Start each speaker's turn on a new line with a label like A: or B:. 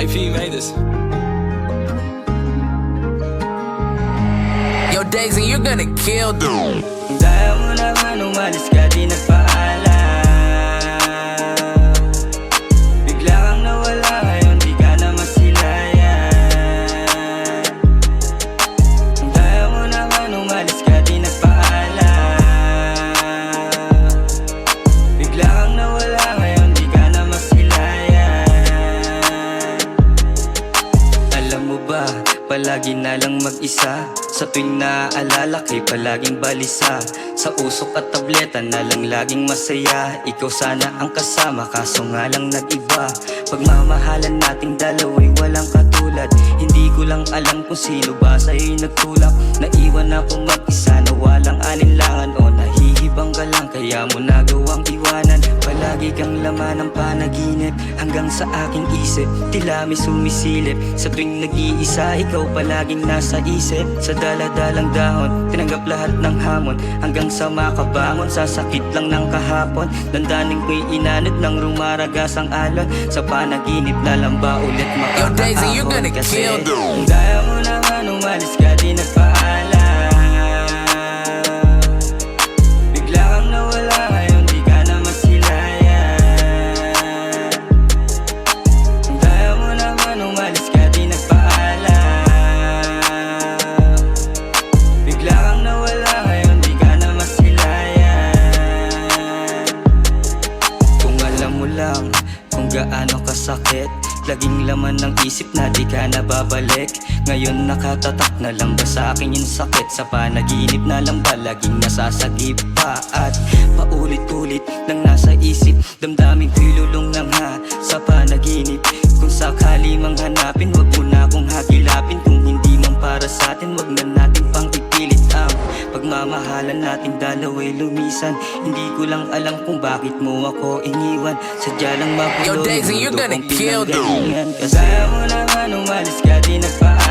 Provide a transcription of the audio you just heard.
A: AP made this.
B: Yo, Daisy, you're gonna kill them.
C: Dahil mo naman umalis ka di nagpaalam. Bigla kang nawala ngayon di ka na masilayan. Dahil mo naman umalis ka di nagpaalam. Bigla kang nawala ngayon di ka na masilayan. Alam mo ba, palagi na lang mag-isa. Sa tuwing naaalala kay palaging balisa. Sa usok at tableta na lang laging masaya. Ikaw sana ang kasama kaso nga lang nag-iba. Pagmamahalan nating dalawa'y walang katulad. Hindi ko lang alam kung sino ba sa'yo'y nagtulak. Naiwan ako mag-isa na walang alinlangan. O nahihibang ka lang kaya mo nagawang iwanan. Palagi kang laman ng panaginip hanggang sa aking isip tila may sumisilip. Sa tuwing nag-iisa ikaw palaging nasa isip. Sa daladalang dahon tinanggap lahat ng hamon hanggang sa makabangon sa sakit lang ng kahapon. Dandanin ko'y inanod ng rumaragas ang alon. Sa panaginip lalamba ulit
B: Yo, Daisy, you're
C: makakaahon.
B: gonna
C: Kasi
B: kill them.
C: dahil mo naman umalis ka di nagpaalam. Bigla kang nawala ngayon di ka na masilayan. Dahil mo naman umalis ka di nagpaalam. Bigla kang nawala ngayon di ka na masilayan. Kung alam mo lang kung gaano kasakit, laging laman ng isip na di ka na babalik. Ngayon nakatatak na lang ba sa akin yung sakit? Sa panaginip na lang ba laging nasasagip pa? At paulit-ulit nang nasa isip, damdamin ko'y lulong nang ha sa panaginip. Kung sakali mang hanapin, wag mo na akong hagilapin. Kung hindi man para sa atin, wag na natin pang ipilit ang pagmamahalan nating dalawa'y lumisan. Hindi ko lang alam kung bakit mo ako iniwan. Sadya lang mapulo
B: Yo, Daisy, you're gonna kill them.
C: Kasi mo naman umalis ka di nagpaalam.